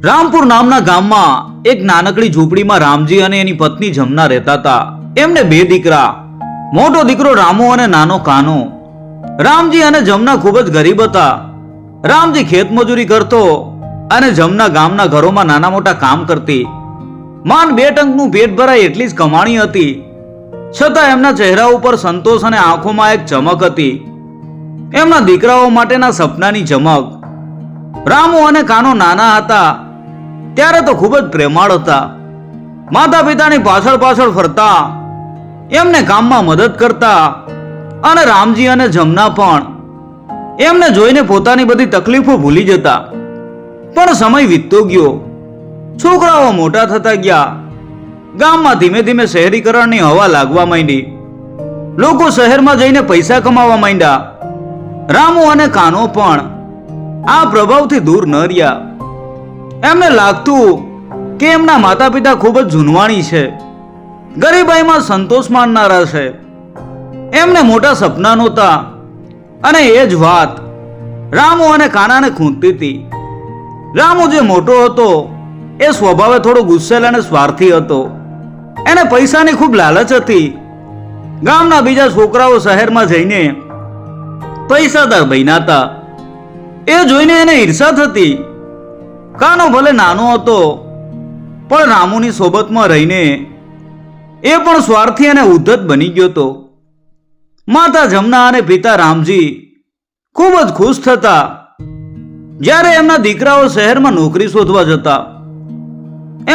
રામપુર નામના ગામમાં એક નાનકડી ઝૂંપડીમાં રામજી અને એની પત્ની જમના રહેતા હતા. એમને બે દીકરા, મોટો દીકરો રામુ અને નાનો કાનો. રામજી અને જમના ખૂબ જ ગરીબ હતા. રામજી ખેતમજૂરી કરતો અને જમના ગામના ઘરોમાં નાના મોટા કામ કરતી. માંડ 2 ટંકનું પેટ ભરાય એટલી જ કમાણી હતી. છતાં એમના ચહેરા ઉપર સંતોષ અને આંખોમાં એક ચમક હતી, એમના દીકરાઓ માટેના સપનાની ચમક. રામુ અને કાનો નાના હતા ત્યારે તો ખૂબ જ પ્રેમાળ હતા. માતા પિતાની પાછળ પાછળ ફરતા, એમને કામમાં મદદ કરતા અને રામજી અને જમના પણ એમને જોઈને પોતાની બધી તકલીફો ભૂલી જતા. પણ સમય વીતતો ગયો, છોકરાઓ મોટા થતા ગયા. ગામમાં ધીમે ધીમે શહેરીકરણની હવા લાગવા માંડી. લોકો શહેરમાં જઈને પૈસા કમાવા માંડ્યા. રામુ અને કાનો પણ આ પ્રભાવથી દૂર ન રહ્યા. એમને લાગતું કે એમના માતા પિતા ખૂબ જ જૂનવાણી છે, ગરીબાઈમાં સંતોષ માનનારા છે. એમને મોટા સપના નહોતા અને એ જ વાત રામુ અને કાનાને ખૂંદતી હતી. રામુ જે મોટો હતો એ સ્વભાવે થોડો ગુસ્સેલ અને સ્વાર્થી હતો. એને પૈસાની ખૂબ લાલચ હતી. ગામના બીજા છોકરાઓ શહેરમાં જઈને પૈસાદાર બન્યા હતા. એ જોઈને એને ઈર્ષા થતી. કાનો ભલે નાનો હતો પણ રામુની સોબતમાં રહીને એ પણ સ્વાર્થી અને ઉદ્ધત બની ગયો હતો. માતા જમના અને પિતા રામજી ખૂબ જ ખુશ થતા જ્યારે એમના દીકરાઓ શહેરમાં નોકરી શોધવા જતા.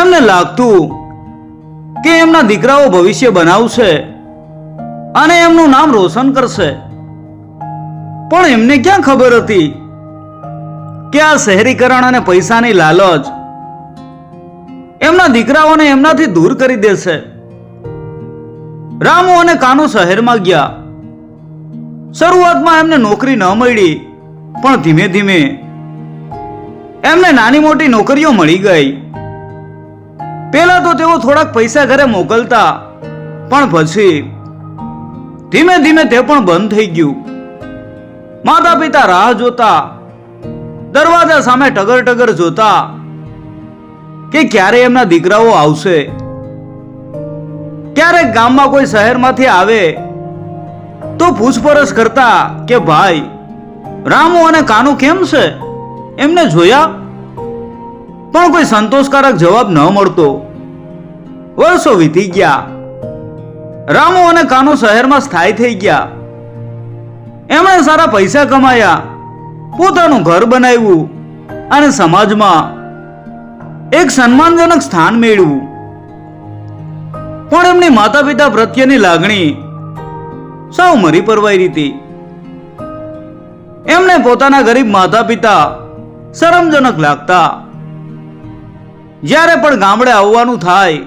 એમને લાગતું કે એમના દીકરાઓ ભવિષ્ય બનાવશે અને એમનું નામ રોશન કરશે. પણ એમને ક્યાં ખબર હતી કે આ શહેરીકરણ અને પૈસાની લાલચ એમના દીકરાઓને એમનાથી દૂર કરી દેશે. રામુ અને કાનો શહેરમાં ગયા. શરૂઆતમાં એમને નોકરી ન મળી, પણ ધીમે ધીમે એમને નાની મોટી નોકરીઓ મળી ગઈ. પહેલા તો તેઓ થોડાક પૈસા ઘરે મોકલતા, પણ પછી ધીમે ધીમે તે પણ બંધ થઈ ગયું. માતા પિતા રાહ જોતા, દરવાજા સામે ટગર ટગર જોતા કે ક્યારે એમના દીકરાઓ આવશે. ક્યારેક ગામમાં કોઈ શહેરમાંથી આવે તો પૂછપરછ કરતા કે ભાઈ, રામુ અને કાનુ કેમ છે, એમને જોયા? પણ કોઈ સંતોષકારક જવાબ ન મળતો. વર્ષો વીતી ગયા. રામુ અને કાનુ શહેરમાં સ્થાયી થઈ ગયા. એમણે સારા પૈસા કમાયા, પોતાનું ઘર બનાવ્યું અને સમાજમાં એક સન્માનજનક સ્થાન મેળવ્યું. પણ એમની માતા પિતા પ્રત્યેની લાગણી સાવ મરી પરવાઈ હતી. એમને પોતાના ગરીબ માતા પિતા શરમજનક લાગતા. જ્યારે પણ ગામડે આવવાનું થાય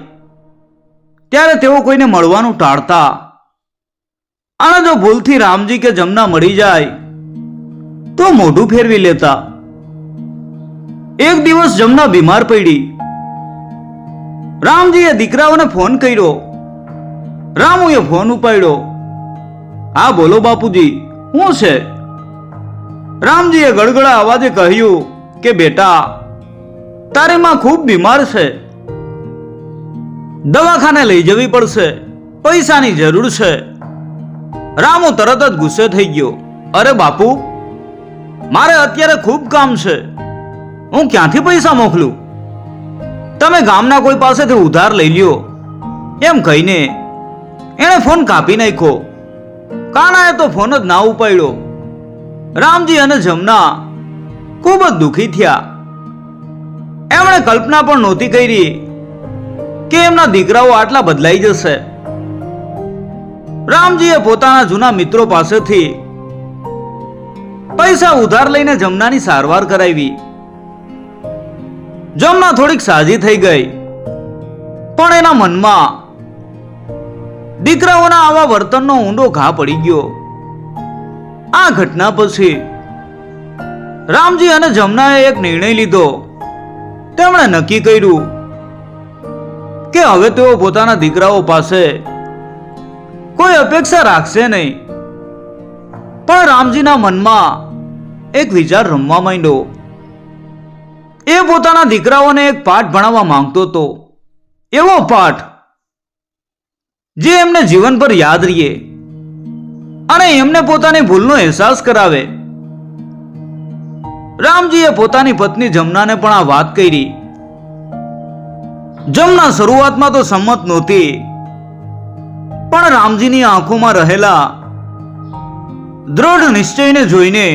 ત્યારે તેઓ કોઈને મળવાનું ટાળતા. અને જો ભૂલથી રામજી કે જમના મળી જાય તો મોઢું ફેરવી લેતા. એક દિવસ જમના બીમાર પડી. રામજીએ દીકરાઓને ફોન કર્યો. રામુએ ફોન ઉપાડ્યો. હા બોલો બાપુજી, શું છે? રામજીએ ગળગળા અવાજે કહ્યું કે બેટા, તારી માં ખૂબ બીમાર છે, દવાખાને લઈ જવી પડશે, પૈસાની જરૂર છે. રામુ તરત જ ગુસ્સે થઈ ગયો. અરે બાપુ, મારે અત્યારે ખૂબ કામ છે, હું ક્યાંથી પૈસા મોકલું? તમે ગામના કોઈ પાસેથી ઉધાર લઈ લ્યો, એમ કહીને એણે ફોન કાપી નાખ્યો. કાનાએ તો ફોન જ ના ઉપાડ્યો. રામજી અને જમના ખૂબ જ દુઃખી થયા. એમણે કલ્પના પણ નહોતી કરી કે એમના દીકરાઓ આટલા બદલાઈ જશે. રામજીએ પોતાના જૂના મિત્રો પાસેથી પૈસા ઉધાર લઈને જમનાની સારવાર કરાવી. જમના થોડીક સાજી થઈ ગઈ, પણ એના મનમાં દીકરાઓના આવા વર્તનનો ઊંડો ઘા પડી ગયો. આ ઘટના પછી રામજી અને જમનાએ એક નિર્ણય લીધો. તેમણે નક્કી કર્યું કે હવે તેઓ પોતાના દીકરાઓ પાસે કોઈ અપેક્ષા રાખશે નહીં. પણ રામજીના મનમાં એક વિચાર રમવા માંડ્યો એ પોતાના દીકરાઓને એક પાઠ ભણાવવા માંગતો હતો, એવો પાઠ જે એમને જીવન પર યાદ રહીએ અને એમને પોતાની ભૂલનો અહેસાસ કરાવે. રામજીએ પોતાની પત્ની જમનાને પણ આ વાત કરી. જમના શરૂઆતમાં તો સંમત નહોતી, પણ રામજીની આંખોમાં રહેલા દ્રઢ નિશ્ચયને જોઈને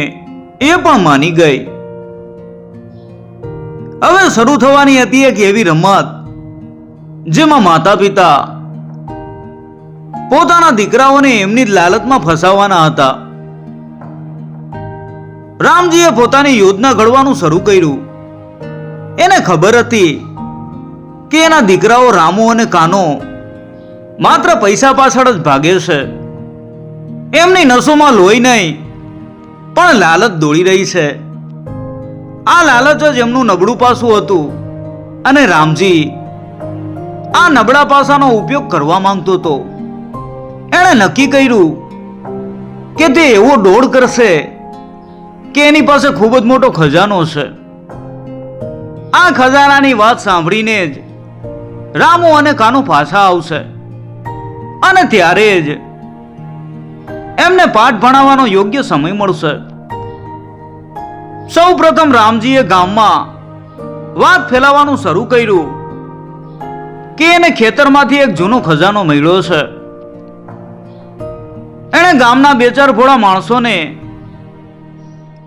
એ પણ માની ગઈ. હવે શરૂ થવાની હતી એક એવી રમત જેમાં માતા પિતા પોતાના દીકરાઓને એમની જ લાલચમાં ફસાવવાના હતા. રામજીએ પોતાની યોજના ઘડવાનું શરૂ કર્યું. એને ખબર હતી કે એના દીકરાઓ રામુ અને કાનો માત્ર પૈસા પાછળ જ ભાગે છે. એમની નસોમાં લોહી નહીં પણ લાલચ દોડી રહી છે. આ લાલચ જ એમનું નબળું પાસું હતું અને રામજી આ નબળા પાસાનો ઉપયોગ કરવા માંગતો હતો. એણે નક્કી કર્યું કે તે એવો દોડ કરશે કે એની પાસે ખૂબ જ મોટો ખજાનો છે. આ ખજાનાની વાત સાંભળીને જ રામુ અને કાનો પાછા આવશે અને ત્યારે જ એમને પાઠ ભણાવવાનો યોગ્ય સમય મળશે. સૌ પ્રથમ રામજીએ ગામમાં વાત ફેલાવવાનું શરૂ કર્યું કે એને ખેતરમાંથી એક જૂનો ખજાનો મળ્યો છે. એણે ગામના બે ચાર ભોળા માણસોને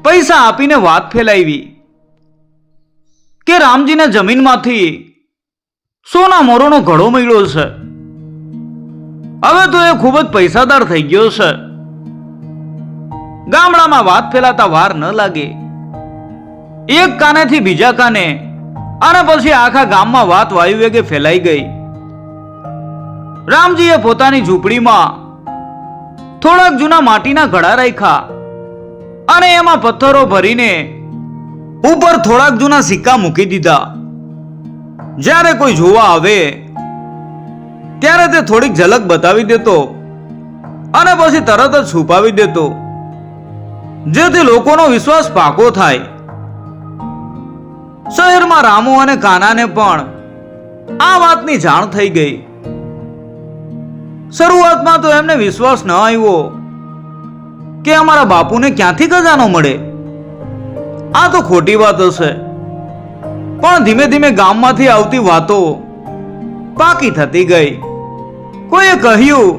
પૈસા આપીને વાત ફેલાવી કે રામજીને જમીનમાંથી સોના મોરોનો ઘડો મળ્યો છે. હવે તો એ ખૂબ જ પૈસાદાર થઈ ગયો છે. ગામડામાં વાત ફેલાતા વાર ન લાગે. એક કાનેથી બીજા કાને અને પછી આખા ગામમાં વાત વાયુ વેગે ફેલાઈ ગઈ. રામજીએ પોતાની ઝૂંપડીમાં થોડાક જૂના માટીના ઘડા રાખ્યા અને એમાં પથ્થરો ભરીને ઉપર થોડાક જૂના સિક્કા મૂકી દીધા. જ્યારે કોઈ જોવા આવે ત્યારે તે થોડીક ઝલક બતાવી દેતો અને પછી તરત જ છુપાવી દેતો, જેથી લોકોનો વિશ્વાસ પાકો થાય. શહેરમાં રામુ અને કાનાને પણ આ વાતની જાણ થઈ ગઈ. શરૂઆતમાં તો એમને વિશ્વાસ ન આવ્યો કે અમારા બાપુને ક્યાંથી ખજાનો મળે. આ તો ખોટી વાત હશે. પણ ધીમે ધીમે ગામમાંથી આવતી વાતો પાકી થતી ગઈ. કોઈએ કહ્યું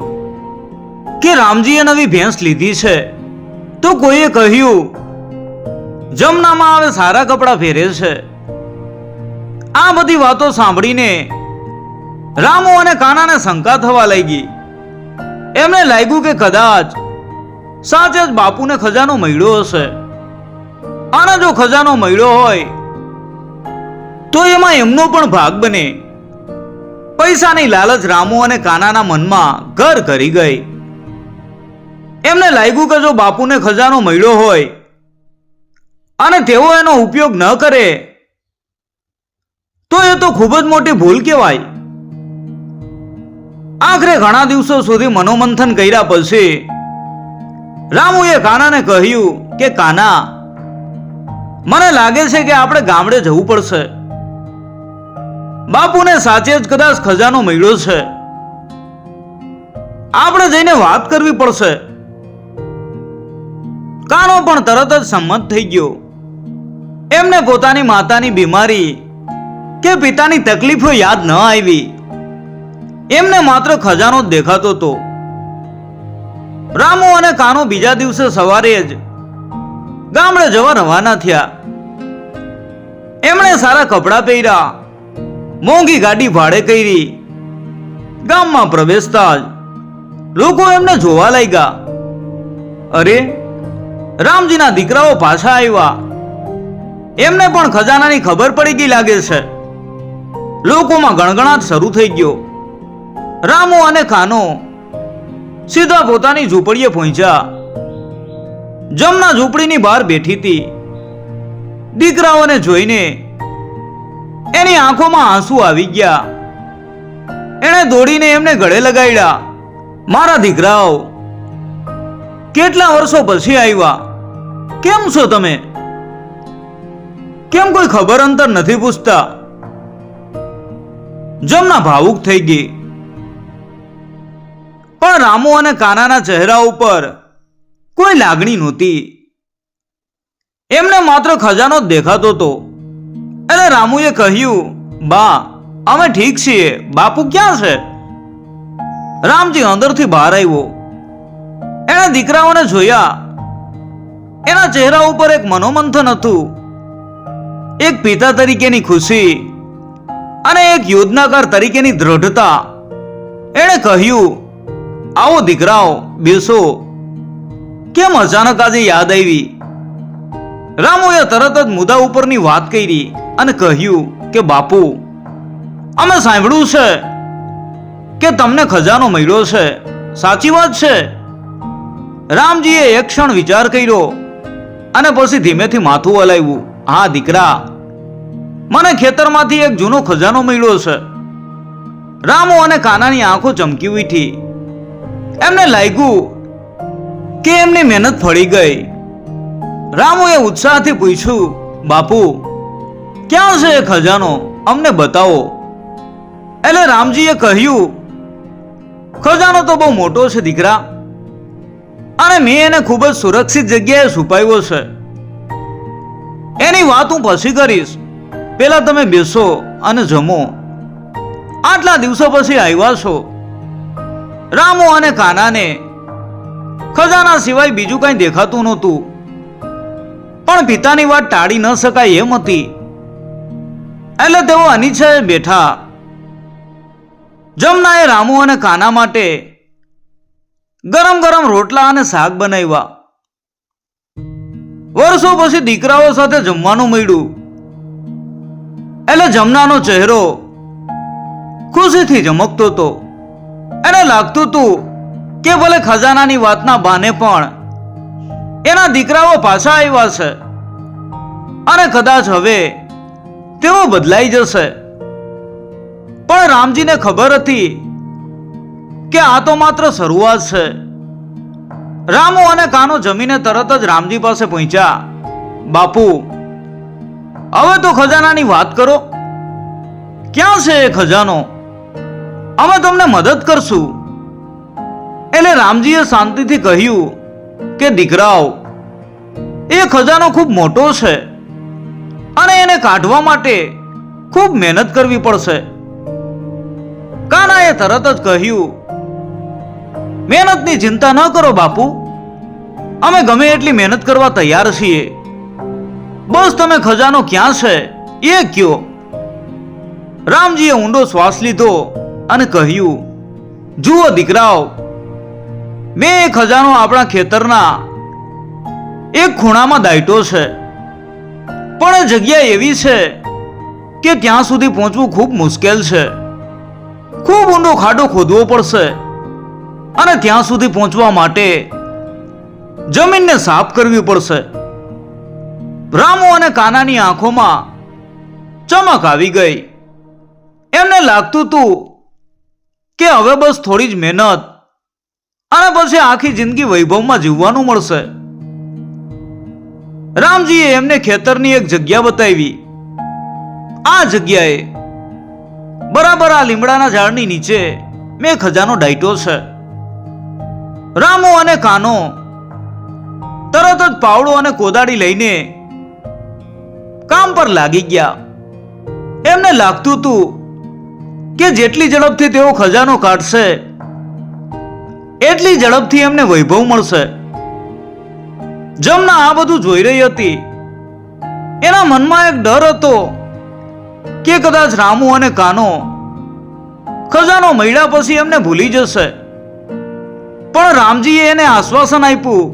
કે રામજીએ નવી ભેંસ લીધી છે, તો કોઈએ કહ્યું જમનામાં હવે સારા કપડાં પહેરે છે. આ બધી વાતો સાંભળીને રામુ અને કાનાને શંકા થવા લાગી. એમને લાગ્યું કે કદાચ સાચે જ બાપુને ખજાનો મળ્યો હશે અને જો ખજાનો મળ્યો હોય તો એમાં એમનો પણ ભાગ બને. પૈસાની લાલચ રામુ અને કાનાના મનમાં ઘર કરી ગઈ. એમને લાગ્યું કે જો બાપુને ખજાનો મળ્યો હોય અને તેઓ એનો ઉપયોગ ન કરે તો એ તો ખૂબ જ મોટી ભૂલ કહેવાય. આખરે ઘણા દિવસો સુધી મનોમંથન કર્યા પછી રામુએ કાનાને કહ્યું કે કાના, મને લાગે છે કે આપણે ગામડે જવું પડશે. બાપુને સાચે જ કદાચ ખજાનો મળ્યો છે. આપણે જઈને વાત કરવી પડશે. કાનો પણ તરત જ સંમત થઈ ગયો. એમને પોતાની માતાની બીમારી કે પિતાની તકલીફો યાદ ન આવી. એમને માત્ર ખજાનો જ દેખાતો હતો. રામુ અને કાનો બીજા દિવસે સવારે જ ગામડે જવા રવાના થયા. એમણે સારા કપડાં પહેર્યા, મોંઘી ગાડી ભાડે કરી. ગામમાં પ્રવેશતા જ લોકો એમને જોવા લાગ્યા. અરે, રામજીના દીકરાઓ પાછા આવ્યા. એમને પણ ખજાનાની ખબર પડી ગઈ લાગે છે. લોકોમાં ગણગણાટ શરૂ થઈ ગયો. રામુ અને કાનો સીધા પોતાની ઝૂંપડીએ પહોંચ્યા. જમના ઝૂંપડીની બહાર બેઠી હતી. દીકરાઓને જોઈને એની આંખોમાં આંસુ આવી ગયા. એણે દોડીને એમને ગળે લગાડ્યા. મારા દીકરાઓ, કેટલા વર્ષો પછી આવ્યા, કેમ છો તમે? કેમ કોઈ ખબર અંતર નથી પૂછતા? જમના ભાવુક થઈ ગઈ, પણ રામુ અને કાનાના ચહેરા ઉપર કોઈ લાગણી નહોતી. એમને માત્ર ખજાનો જ દેખાતો હતો. એટલે રામુએ કહ્યું, બા, અમે ઠીક છીએ, બાપુ ક્યાં છે? રામજી અંદરથી બહાર આવ્યો. એણે દીકરાઓને જોયા. એના ચહેરા ઉપર એક મનોમંથન હતું, એક પિતા તરીકેની ખુશી અને એક યોજનાકાર તરીકેની દ્રઢતા. એણે કહ્યું, આવો દીકરાઓ, બેસો. કેમ અચાનક આજે યાદ આવી? રામુએ તરત જ મુદ્દા ઉપરની વાત કરી અને કહ્યું કે બાપુ, અમે સાંભળ્યું છે કે તમને ખજાનો મળ્યો છે, સાચી વાત છે? રામજીએ એક ક્ષણ વિચાર કર્યો અને પછી ધીમેથી માથું હલાવ્યું. હા દીકરા, મને ખેતરમાંથી એક જૂનો ખજાનો મળ્યો છે. રામુ અને કાનાની આંખો ચમકી ઉઠી. એમને લાગ્યું કે એમની મહેનત ફળી ગઈ. રામુએ ઉત્સાહથી પૂછ્યું, બાપુ, ક્યાં છે એ ખજાનો? અમને બતાવો. એટલે રામજીએ કહ્યું, ખજાનો તો બહુ મોટો છે દીકરા, અને મેં એને ખૂબ જ સુરક્ષિત જગ્યાએ છુપાવ્યો છે. એની વાત હું પછી કરીશ. પેલા તમે બેસો અને જમો. આટલા દિવસો પછી આવ્યા છો. રામુ અને કાનાને ખજાના સિવાય બીજું કંઈ દેખાતું નહોતું, પણ પિતાની વાત ટાળી ન શકાય એમ હતી. એટલે તેઓ અનિચ્છાએ બેઠા. જમનાએ રામુ અને કાના માટે ગરમ ગરમ રોટલા અને શાક બનાવ્યા. વર્ષો પછી દીકરાઓ સાથે જમવાનું મળ્યું. એટલે જમનાનો ચહેરો ખુશીથી ચમકતો હતો. એને લાગતું હતું કે ભલે ખજાનાની વાતના બહાને પણ એના દીકરાઓ પાછા આવ્યા છે અને કદાચ હવે તેઓ બદલાઈ જશે. પણ રામજીને ખબર હતી કે આ તો માત્ર શરૂઆત છે. રામુ અને કાનો જમીને તરત જ રામજી પાસે પહોંચ્યા. બાપુ, હવે તો ખજાનાની વાત કરો. ક્યાં છે એ ખજાનો? અમે તમને મદદ કરશું. એટલે રામજીએ શાંતિથી કહ્યું કે દીકરાઓ, એ ખજાનો ખૂબ મોટો છે અને એને કાઢવા માટે ખૂબ મહેનત કરવી પડશે. કાનાએ તરત જ કહ્યું, મહેનતની ચિંતા ન કરો બાપુ, અમે ગમે એટલી મહેનત કરવા તૈયાર છીએ. બસ તમે ખજાનો ક્યાં છે એ કયો. રામજીએ ઊંડો શ્વાસ લીધો અને કહ્યું, જુઓ દીકરાઓ, મેં એ ખજાનો આપણા ખેતરના એક ખૂણામાં દાટ્યો છે, પણ એ જગ્યા એવી છે કે ત્યાં સુધી પહોંચવું ખૂબ મુશ્કેલ છે. ખૂબ ઊંડો ખાડો ખોદવો પડશે અને ત્યાં સુધી પહોંચવા માટે જમીનને સાફ કરવી પડશે. રામુ અને કાનાની આંખોમાં ચમક આવી ગઈ. એમને લાગતું હતું કે હવે બસ થોડી જ મહેનત અને પછી આખી જિંદગી વૈભવમાં જીવવાનું મળશે. રામજીએ એમને ખેતરની એક જગ્યા બતાવી. આ જગ્યાએ બરાબર આ લીમડાના ઝાડની નીચે મેં ખજાનો દાટ્યો છે. રામુ અને કાનો તરત જ પાવડો અને કોદાળી લઈને કામ પર લાગી ગયા. એમને લાગતું હતું કે જેટલી ઝડપથી તેઓ ખજાનો કાઢશે એટલી ઝડપથી એમને વૈભવ મળશે. જમના આ બધું જોઈ રહી હતી. એના મનમાં એક ડર હતો કે કદાચ રામુ અને કાનો ખજાનો મળ્યા પછી એમને ભૂલી જશે. પણ રામજીએ એને આશ્વાસન આપ્યું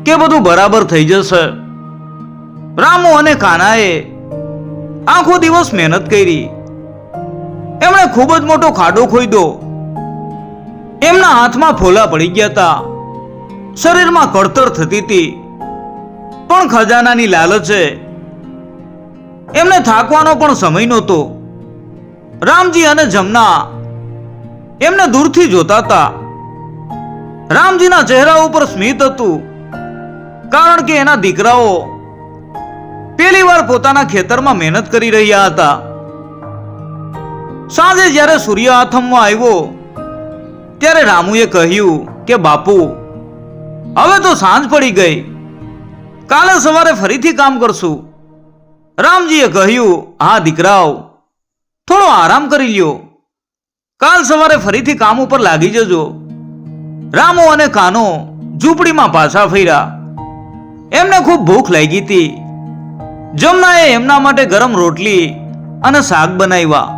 કે બધું બરાબર થઈ જશે. રામુ અને કાનાએ આખો દિવસ મહેનત કરી. એમણે ખૂબ જ મોટો ખાડો ખોદ્યો. એમના હાથમાં ફોલા પડી ગયા હતા, શરીરમાં કળતર થતી હતી, પણ ખજાનાની લાલચે એમને થાકવાનો પણ સમય નહોતો. રામજી અને જમના એમને દૂરથી જોતા હતા. રામજીના ચહેરા ઉપર સ્મિત હતું, કારણ કે એના દીકરાઓ પહેલી વાર પોતાના ખેતરમાં મહેનત કરી રહ્યા હતા. સાંજે જ્યારે સૂર્ય આથમવા આવ્યો ત્યારે રામુએ કહ્યું કે બાપુ, હવે તો સાંજ પડી ગઈ, કાલે સવારે ફરીથી કામ કરશું. રામજીએ કહ્યું, હા દીકરાઓ, થોડો આરામ કરી લ્યો, કાલ સવારે ફરીથી કામ ઉપર લાગી જજો. રામુ અને કાનો ઝૂંપડીમાં પાછા ફર્યા. એમને ખૂબ ભૂખ લાગી હતી. જમનાએ એમના માટે ગરમ રોટલી અને શાક બનાવ્યા.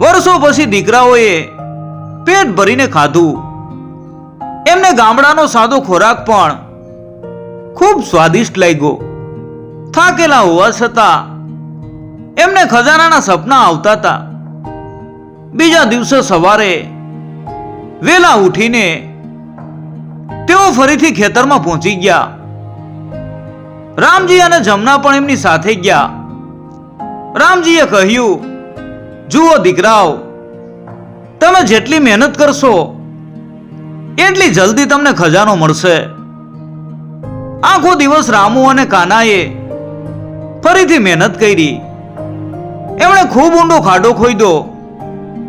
વર્ષો પછી દીકરાઓએ પેટ ભરીને ખાધું. એમને ગામડાનો સાદો ખોરાક પણ ખૂબ સ્વાદિષ્ટ લાગ્યો. થાકેલા હોવા છતાં એમને ખજાનાના સપના આવતા હતા. બીજા દિવસે સવારે વેલા ઉઠીને તેઓ ફરીથી ખેતરમાં પહોંચી ગયા. રામજી અને જમના પણ એમની સાથે ગયા. રામજીએ કહ્યું, જુઓ દીકરાઓ, તમે જેટલી મહેનત કરશો એટલી જલ્દી તમને ખજાનો મળશે. આખો દિવસ રામુ અને કાનાએ ફરીથી મહેનત કરી. એમણે ખૂબ ઊંડો ખાડો ખોદ્યો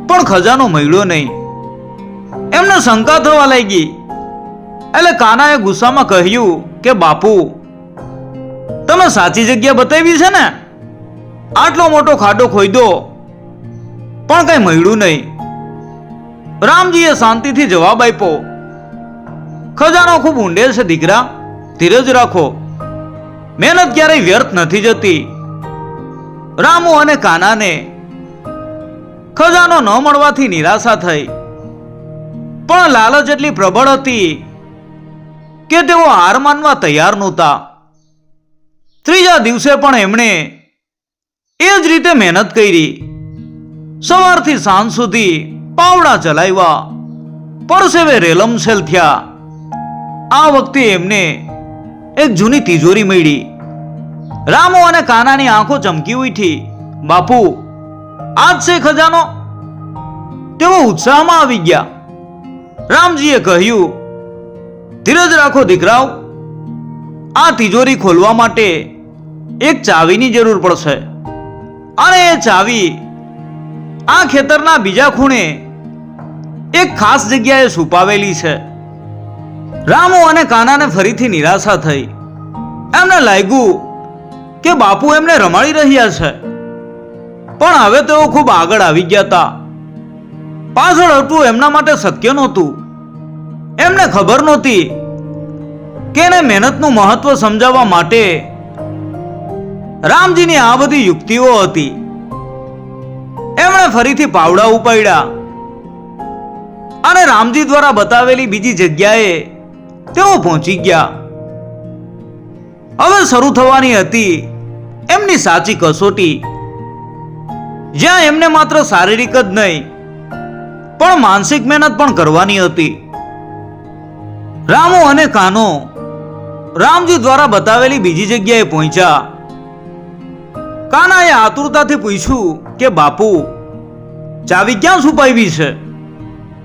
પણ ખજાનો મળ્યો નહીં. એમને શંકા થવા લાગી. એટલે કાનાએ ગુસ્સામાં કહ્યું કે બાપુ, તમે સાચી જગ્યા બતાવી છે ને? આટલો મોટો ખાડો ખોદ્યો પણ કઈ મળ્યું નહીં. રામજીએ શાંતિથી જવાબ આપ્યો, ખજાનો ખૂબ ઊંડે છે દીકરા, ધીરજ રાખો, મહેનત ક્યારેય વ્યર્થ નથી જતી. રામુ અને કાનાને ખજાનો ન મળવાથી નિરાશા થઈ, પણ લાલચ એટલી પ્રબળ હતી કે તેઓ હાર માનવા તૈયાર નહોતા. ત્રીજા દિવસે પણ એમણે એ જ રીતે મહેનત કરી. સવારથી સાંજ સુધી પાવડા ચલાવ્યા, પરસેવે રેલમછેલ થયા. આ વખતે એમને એક જૂની તિજોરી મળી. રામુ અને કાનાની આંખો ચમકી ઉઠી. બાપુ, આજ છે ખજાનો? તેઓ ઉત્સાહમાં આવી ગયા. રામજીએ કહ્યું, ધીરજ રાખો દીકરાઓ, આ તિજોરી ખોલવા માટે એક ચાવીની જરૂર પડશે અને એ ચાવી આ ખેતરના બીજા ખૂણે એક ખાસ જગ્યાએ છુપાવેલી છે. રામુ અને કાનાને ફરીથી નિરાશા થઈ. એમને લાગ્યું કે બાપુ એમને રમાડી રહ્યા છે, પણ હવે તેઓ ખૂબ આગળ આવી ગયા હતા. પાછળ હતું એમના માટે શક્ય નહોતું. એમને ખબર નહોતી કે એને મહેનતનું મહત્વ સમજાવવા માટે રામજીની આ બધી યુક્તિઓ હતી. એમણે ફરીથી પાવડા ઉપાડ્યા અને રામજી દ્વારા બતાવેલી બીજી જગ્યાએ તેઓ પહોંચી ગયા. હવે શરૂ થવાની હતી એમની સાચી કસોટી, જ્યાં એમને માત્ર શારીરિક જ નહીં પણ માનસિક મહેનત પણ કરવાની હતી. રામુ અને કાનો રામજી દ્વારા બતાવેલી બીજી જગ્યાએ પહોંચ્યા. કાનાએ આતુરતાથી પૂછ્યું કે બાપુ, ચાવી ક્યાં છુપાવી છે?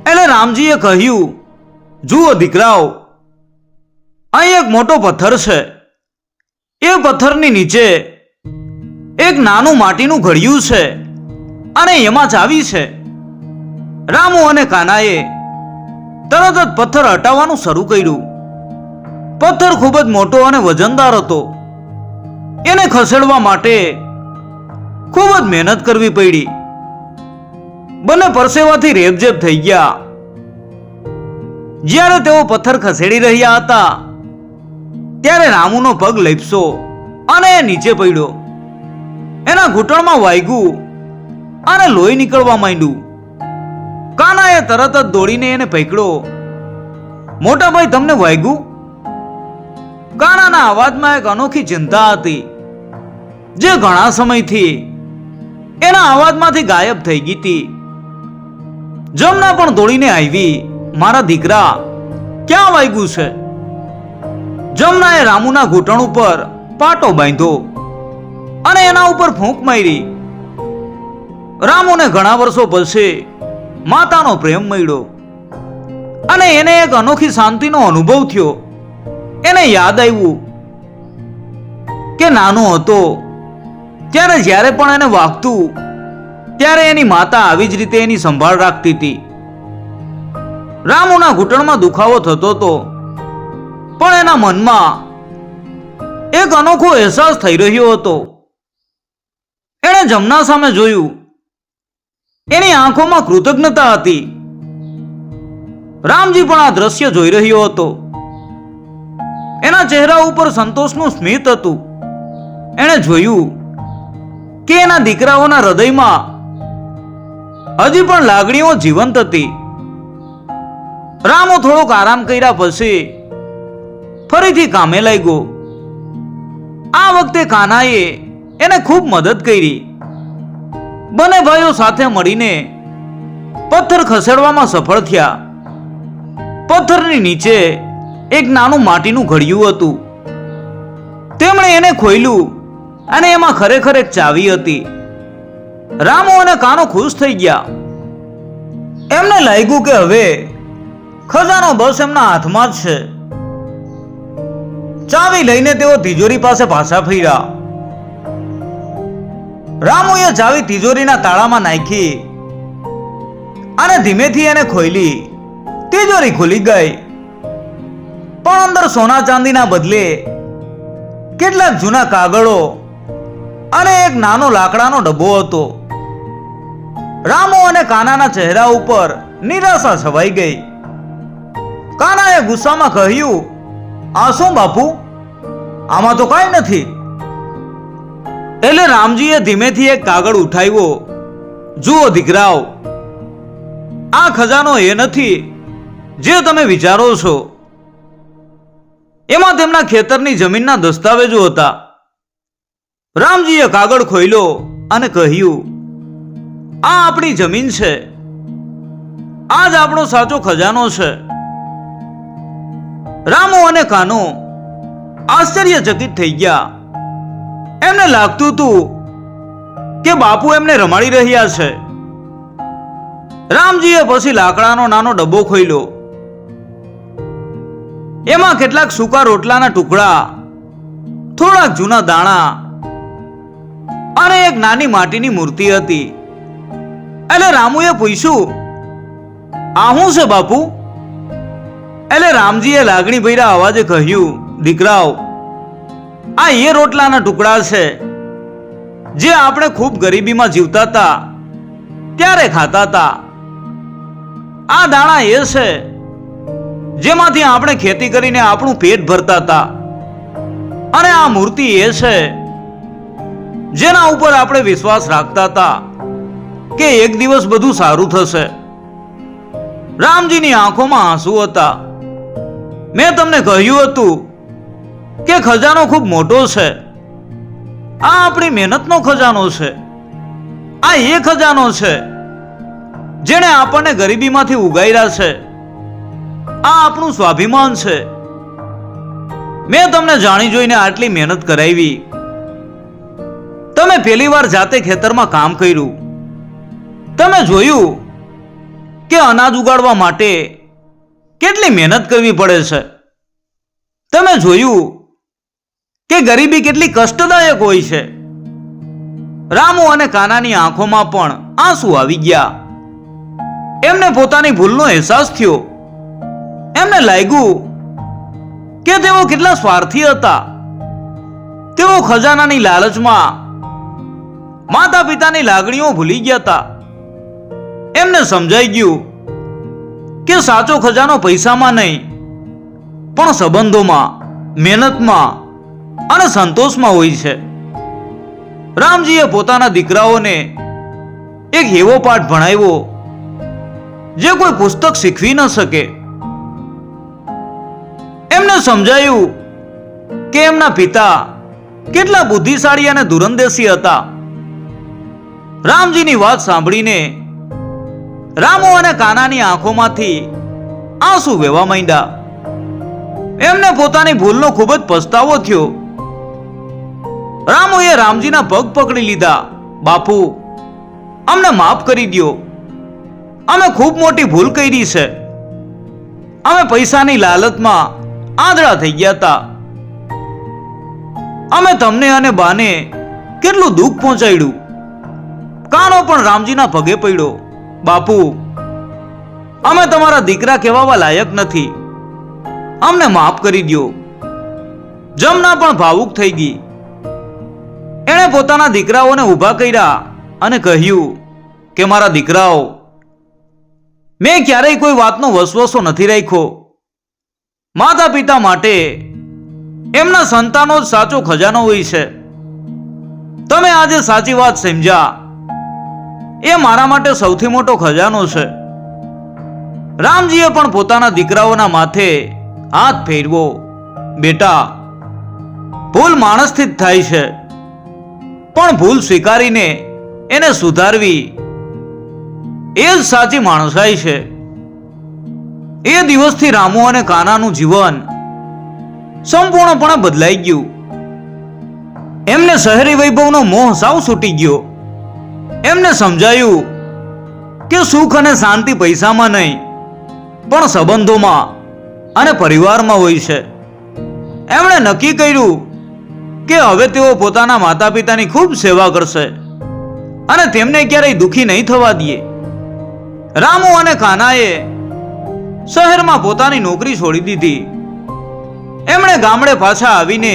એટલે રામજીએ કહ્યું, જુઓ દીકરાઓ, અહીં એક મોટો પથ્થર છે. એ પથ્થરની નીચે એક નાનું માટીનું ઘડિયું છે અને એમાં ચાવી છે. રામુ અને કાનાએ તરત જ પથ્થર હટાવવાનું શરૂ કર્યું. પથ્થર ખૂબ જ મોટો અને વજનદાર હતો. એને ખસેડવા માટે ખૂબ જ મહેનત કરવી પડી. બંને પરસેવાથી રેબઝેબ થઈ ગયા. જ્યારે તેઓ પથ્થર ખસેડી રહ્યા હતા ત્યારે રામુનો પગ લપસ્યો અને એ નીચે પડ્યો. એના ઘૂંટણમાં વાગ્યું અને લોહી નીકળવા માંડ્યું. કાનાએ તરત જ દોડીને એને પકડ્યો. મોટા ભાઈ, તમને વાગ્યું? કાનાના અવાજમાં એક અનોખી ચિંતા હતી, જે ઘણા સમયથી એના અવાજમાંથી ગાયબ થઈ ગઈ હતી. જમના પણ દોડીને આવી. મારા દીકરા, ક્યાં વાગ્યું છે? જમનાએ રામુના ઘૂંટણ ઉપર પાટો બાંધ્યો અને એના ઉપર ફૂંક મારી. રામુને ઘણા વર્ષો પછી માતાનો પ્રેમ મળ્યો અને એને એક અનોખી શાંતિનો અનુભવ થયો. એને યાદ આવ્યું કે નાનો હતો ત્યારે જ્યારે પણ એને વાગતું ત્યારે એની માતા આવી જ રીતે એની સંભાળ રાખતી હતી. રામુના ઘૂંટણમાં દુખાવો થતો હતો, પણ એના મનમાં એક અનોખો અહેસાસ થઈ રહ્યો હતો. એણે જમના સામે જોયું. એની આંખોમાં કૃતજ્ઞતા હતી. રામજી પણ આ દ્રશ્ય જોઈ રહ્યો હતો. એના ચહેરા ઉપર સંતોષનું સ્મિત હતું. એણે જોયું કે એના દીકરાઓના હૃદયમાં હજી પણ લાગણીઓ જીવંત હતી. રામો થોડોક આરામ કર્યા પછી ફરીથી કામે લાગ્યો. આ વખતે કાનાએ એને ખૂબ મદદ કરી. બંને ભાઈઓ સાથે મળીને પથ્થર ખસેડવામાં સફળ થયા. પથ્થરની નીચે એક નાનું માટીનું ઘડિયું હતું. તેમણે એને ખોલ્યું અને એમાં ખરેખર એક ચાવી હતી. રામો અને કાનો ખુશ થઈ ગયા. એમને લાગ્યું કે હવે ખજાનો બસ એમના હાથમાં જ છે. ચાવી લઈને તેઓ તિજોરી પાસે પાછા ફર્યા. રામુએ ચાવી તિજોરીના તાળામાં નાખી અને ધીમેથી એને ખોલી. તિજોરી ખુલી ગઈ, પણ અંદર સોના ચાંદીના બદલે કેટલાક જૂના કાગળો અને એક નાનો લાકડાનો ડબ્બો હતો. રામુ અને કાનાના ચહેરા ઉપર નિરાશા છવાઈ ગઈ. કાનાએ ગુસ્સામાં કહ્યું, આ શું બાપુ, આમાં તો કાંઈ નથી. એટલે રામજીએ ધીમેથી એક કાગળ ઉઠાવ્યો. જુઓ દીકરાઓ, આ ખજાનો એ નથી જે તમે વિચારો છો. એમાં તેમના ખેતરની જમીનના દસ્તાવેજો હતા. રામજીએ કાગળ ખોલ્યો અને કહ્યું, આ આપણી જમીન છે. આ જ આપણો સાચો ખજાનો છે. રામુ અને કાનો આશ્ચર્યચકિત થઈ ગયા. એમને લાગતું હતું કે બાપુ એમને રમાડી રહ્યા છે. રામજીએ પછી લાકડાનો નાનો ડબ્બો ખોલ્યો. એમાં કેટલાક સૂકા રોટલાના ટુકડા, થોડાક જૂના દાણા અને એક નાની માટીની મૂર્તિ હતી. એટલે રામુએ પૂછ્યું, આ શું છે બાપુ? એટલે રામજીએ લાગણી ભર્યા અવાજે કહ્યું, દીકરાઓ, આ એ રોટલાના ટુકડા છે જે આપણે ખૂબ ગરીબીમાં જીવતા હતા ત્યારે ખાતા હતા. આ દાણા એ છે જેમાંથી આપણે ખેતી કરીને આપણું પેટ ભરતા હતા. અને આ મૂર્તિ એ છે જેના ઉપર આપણે વિશ્વાસ રાખતા હતા કે એક દિવસ બધું સારું થશે. રામજીની આંખોમાં આંસુ હતા. મેં તમને કહ્યું હતું કે ખજાનો ખૂબ મોટો છે. આ આપણી મહેનતનો ખજાનો છે. આ એ ખજાનો છે જેણે આપણને ગરીબીમાંથી ઉગાર્યા છે. આ આપણું સ્વાભિમાન છે. મેં તમને જાણી જોઈને આટલી મહેનત કરાવી. તમે પહેલી વાર જાતે ખેતરમાં કામ કર્યું. તમે જોયું કે અનાજ ઉગાડવા માટે કેટલી મહેનત કરવી પડે છે. તમે જોયું કે ગરીબી કેટલી કષ્ટદાયક હોય છે. રામુ અને કાનાની આંખોમાં પણ આંસુ આવી ગયા. એમને પોતાની ભૂલનો અહેસાસ થયો. એમને લાગ્યું કે તેઓ કેટલા સ્વાર્થી હતા. તેઓ ખજાનાની લાલચમાં માતા પિતાની લાગણીઓ ભૂલી ગયા હતા. એમને સમજાઈ ગયું કે સાચો ખજાનો પૈસામાં નહીં પણ સંબંધોમાં, મહેનતમાં અને સંતોષમાં હોય છે. રામજીએ પોતાના દીકરાઓને એક એવો પાઠ ભણાવ્યો જે કોઈ પુસ્તક શીખવી ન શકે. એમને સમજાયું કે એમના પિતા કેટલા બુદ્ધિશાળી અને દૂરંદેશી હતા. રામજીની વાત સાંભળીને રામુ અને કાનાની આંખોમાંથી આંસુ વહેવા માંડ્યા. એમને પોતાની ભૂલનો ખૂબ જ પસ્તાવો થયો. રામુએ રામજીના પગ પકડી લીધા. બાપુ, અમને માફ કરી દો. અમે ખૂબ મોટી ભૂલ કરી છે. અમે પૈસાની લાલચમાં આંધળા થઈ ગયા હતા. અમે તમને અને બાને કેટલું દુઃખ પહોંચાડ્યું. કાનો પણ રામજીના પગે પડ્યો. બાપુ, અમે તમારા દીકરા કહેવાવા લાયક નથી, અમને માફ કરી દો. જમના પણ ભાવુક થઈ ગઈ. એણે પોતાના દીકરાઓને ઊભા કર્યા અને કહ્યું કે મારા દીકરાઓ, મેં ક્યારેય કોઈ વાતનો વસવસો નથી રાખ્યો. માતા પિતા માટે એમના સંતાનો જ સાચો ખજાનો હોય છે. તમે આજે સાચી વાત સમજ્યા, એ મારા માટે સૌથી મોટો ખજાનો છે. રામજીએ પણ પોતાના દીકરાઓના માથે હાથ ફેરવો. બેટા, ભૂલ માણસથી જ થાય છે, પણ ભૂલ સ્વીકારીને એને સુધારવી એ જ સાચી માણસાઈ છે. એ દિવસથી રામુ અને કાનાનું જીવન સંપૂર્ણપણે બદલાઈ ગયું. એમને શહેરી વૈભવનો મોહ સાવ છૂટી ગયો. એમને સમજાયું કે સુખ અને શાંતિ પૈસામાં નહીં, પણ સંબંધોમાં અને પરિવારમાં હોય છે. એમણે નક્કી કર્યું કે હવે તેઓ પોતાના માતા પિતાની ખૂબ સેવા કરશે અને તેમને ક્યારેય દુખી નહીં થવા દે. રામુ અને કાનાએ શહેરમાં પોતાની નોકરી છોડી દીધી. એમણે ગામડે પાછા આવીને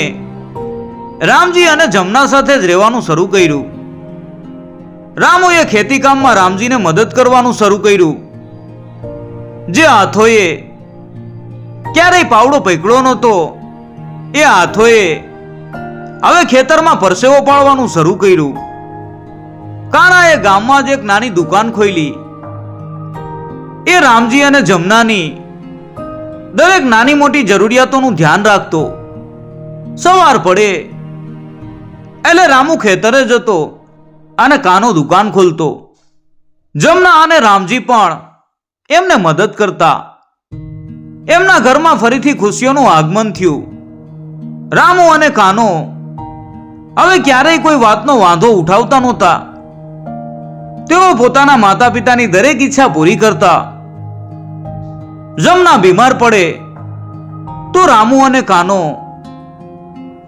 રામજી અને જમના સાથે જ રહેવાનું શરૂ કર્યું. રામુએ ખેતી કામમાં રામજીને મદદ કરવાનું શરૂ કર્યું. જે હાથોએ ક્યારેય પાવડો પકડ્યો નહોતો, એ હાથોએ હવે ખેતરમાં પરસેવો પાડવાનું શરૂ કર્યું. કાનાએ ગામમાં જ એક નાની દુકાન ખોલી. એ રામજી અને જમનાની દરેક નાની મોટી જરૂરિયાતોનું ધ્યાન રાખતો. સવાર પડે એટલે રામુ ખેતરે જતો અને કાનો દુકાન ખોલતો. જમના અને રામજી પણ એમને મદદ કરતા. એમના ઘરમાં ફરીથી ખુશીઓનું આગમન થયું. રામુ અને કાનો હવે ક્યારેય કોઈ વાતનો વાંધો ઉઠાવતા નહોતા. તેઓ પોતાના માતા પિતાની દરેક ઈચ્છા પૂરી કરતા. જમના બીમાર પડે તો રામુ અને કાનો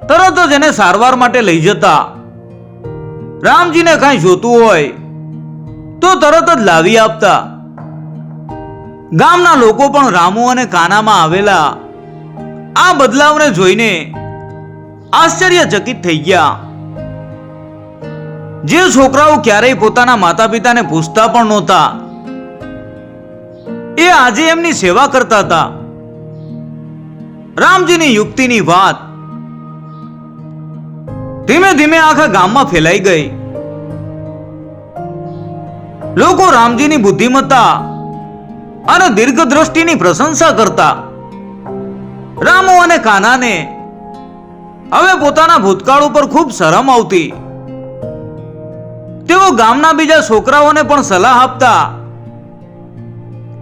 તરત જ એને સારવાર માટે લઈ જતા. રામજીને કાંઈ જોતું હોય તો તરત જ લાવી આપતા. ગામના લોકો પણ રામુ અને કાનામાં આવેલા આ બદલાવને જોઈને આશ્ચર્યચકિત થઈ ગયા. જે છોકરાઓ ક્યારેય પોતાના માતા પિતાને પૂછતા પણ નહોતા, એ આજે એમની સેવા કરતા હતા. રામજીની યુક્તિની વાત ધીમે ધીમે આખા ગામમાં ફેલાઈ ગઈ. લોકો રામજીની બુદ્ધિમત્તા અને દીર્ઘદ્રષ્ટિની પ્રશંસા કરતા. રામુ અને કાનાને હવે પોતાના ભૂતકાળ ઉપર ખૂબ શરમ આવતી. તેઓ ગામના બીજા છોકરાઓને પણ સલાહ આપતા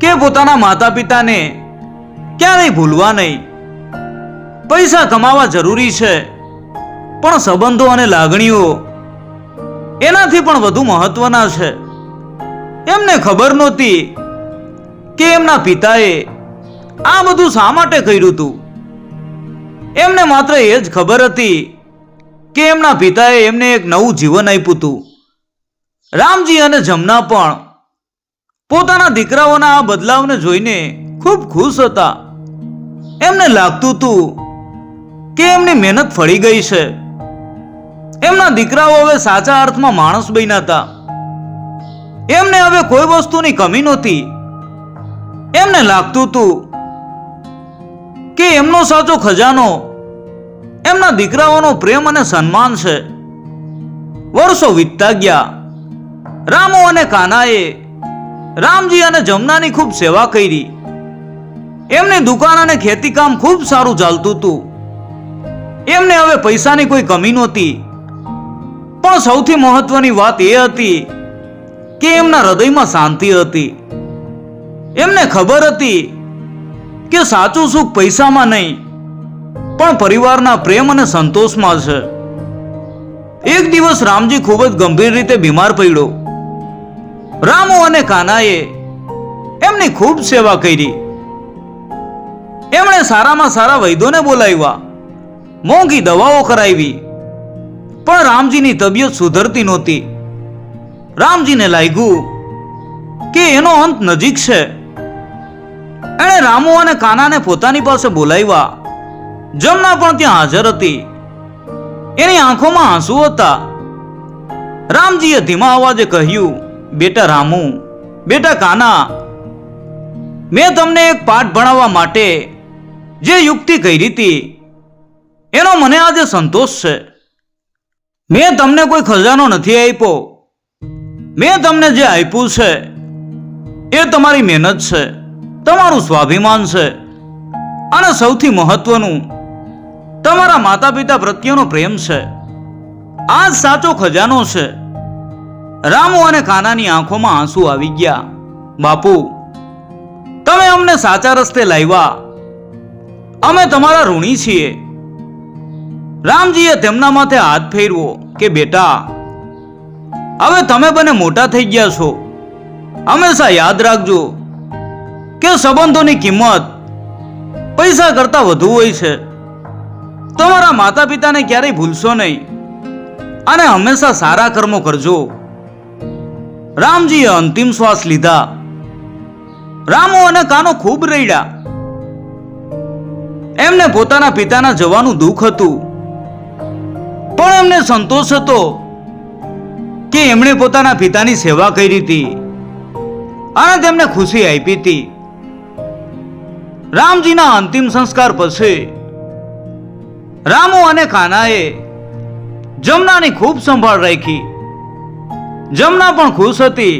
કે પોતાના માતા પિતાને ક્યારેય ભૂલવા નહીં. પૈસા કમાવા જરૂરી છે, પણ સંબંધો અને લાગણીઓ એનાથી પણ વધુ મહત્વના છે. એમને ખબર નહોતી કે એમના પિતાએ આ બધું શા માટે કર્યું હતું. એમને માત્ર એ જ ખબર હતી કે એમના પિતાએ એમને એક નવું જીવન આપ્યું હતું. રામજી અને જમના પણ પોતાના દીકરાઓના આ બદલાવને જોઈને ખૂબ ખુશ હતા. એમને લાગતું હતું કે એમની મહેનત ફળી ગઈ છે. એમના દીકરાઓ હવે સાચા અર્થમાં માણસ બન્યા હતા. એમને હવે કોઈ વસ્તુની કમી નહોતી. એમને લાગતું હતું કે એમનો સાચો ખજાનો એમના દીકરાઓનો પ્રેમ અને સન્માન છે. વર્ષો વીતતા ગયા. રામુ અને કાનાએ રામજી અને જમનાની ખૂબ સેવા કરી. એમની દુકાન અને ખેતી કામ ખૂબ સારું ચાલતું હતું. એમને હવે પૈસાની કોઈ કમી નહોતી, પણ સૌથી મહત્વની વાત એ હતી કે એમના હૃદયમાં શાંતિ હતી. એમને ખબર હતી કે સાચું સુખ પૈસામાં નહીં, પણ પરિવારના પ્રેમ અને સંતોષમાં છે. એક દિવસ રામજી ખૂબ જ ગંભીર રીતે બીમાર પડ્યો. રામુ અને કાનાએ એમની ખૂબ સેવા કરી. એમણે સારામાં સારા વૈદ્યોને બોલાવ્યા, મોંઘી દવાઓ કરાવી પણ રામજીની તબિયત સુધરતી નહોતી. રામજીને લાગ્યું કે એનો અંત નજીક છે. એણે રામુ અને કાનાને પોતાની પાસે બોલાવ્યા. જમના પણ ત્યાં હાજર હતી. એની આંખોમાં આંસુ હતા. રામજીએ ધીમા અવાજે કહ્યું, બેટા રામુ, બેટા કાના, મેં તમને એક પાઠ ભણાવવા માટે જે યુક્તિ કરી હતી એનો મને આજે સંતોષ છે. મેં તમને કોઈ ખજાનો નથી આપ્યો. મેં તમને જે આપ્યું છે એ તમારી મહેનત છે, તમારું સ્વાભિમાન છે, અને સૌથી મહત્વનું તમારા માતા પિતા પ્રત્યેનો પ્રેમ છે. આ જ સાચો ખજાનો છે. રામુ અને કાનાની આંખોમાં આંસુ આવી ગયા. બાપુ, તમે અમને સાચા રસ્તે લાવ્યા. અમે તમારા ઋણી છીએ. રામજીએ તેમના માથે હાથ ફેરવો કે બેટા, હવે તમે બંને મોટા થઈ ગયા છો. હંમેશા યાદ રાખજો કે સંબંધોની કિંમત પૈસા કરતા વધુ હોય છે. તમારા માતા પિતાને ક્યારેય ભૂલશો નહીં અને હંમેશા સારા કર્મો કરજો. રામજીએ અંતિમ શ્વાસ લીધા. રામુ અને કાનો ખૂબ રડ્યા. એમને પોતાના પિતાના જવાનું દુઃખ હતું, પણ એમને સંતોષ હતો કે એમણે પોતાના પિતાની સેવા કરી હતી અને તેમને ખુશી આપી હતી. રામજીના અંતિમ સંસ્કાર પછી રામુ અને કાનાએ જમનાની ખૂબ સંભાળ રાખી. જમના પણ ખુશ હતી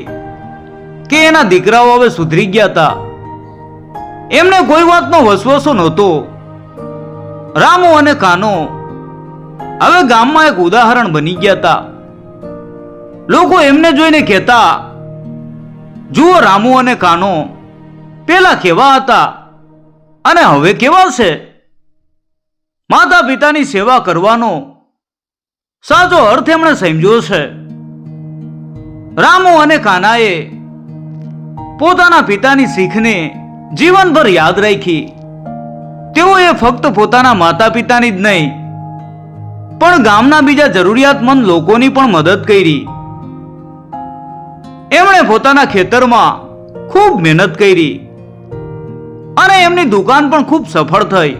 કે એના દીકરાઓ હવે સુધરી ગયા હતા. એમને કોઈ વાતનો વસવસો નહોતો. રામુ અને કાનો હવે ગામમાં એક ઉદાહરણ બની ગયા હતા. લોકો એમને જોઈને કહેતા, જુઓ રામુ અને કાનો પેલા કેવા હતા અને હવે કેવા છે. માતા પિતાની સેવા કરવાનો સાચો અર્થ એમણે સમજ્યો છે. રામુ અને કાનાએ પોતાના પિતાની શીખને જીવનભર યાદ રાખી. તેઓએ ફક્ત પોતાના માતા પિતાની જ નહીં પણ ગામના બીજા જરૂરિયાતમંદ લોકોની પણ મદદ કરી. એમણે પોતાના ખેતરમાં ખૂબ મહેનત કરી અને એમની દુકાન પણ ખૂબ સફળ થઈ.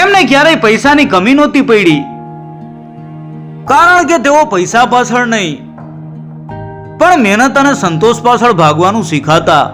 એમને ક્યારેય પૈસાની કમી નહોતી પડી, કારણ કે તેઓ પૈસા પાછળ નહીં પણ મહેનત અને સંતોષ પાછળ ભાગવાનું શીખાતા.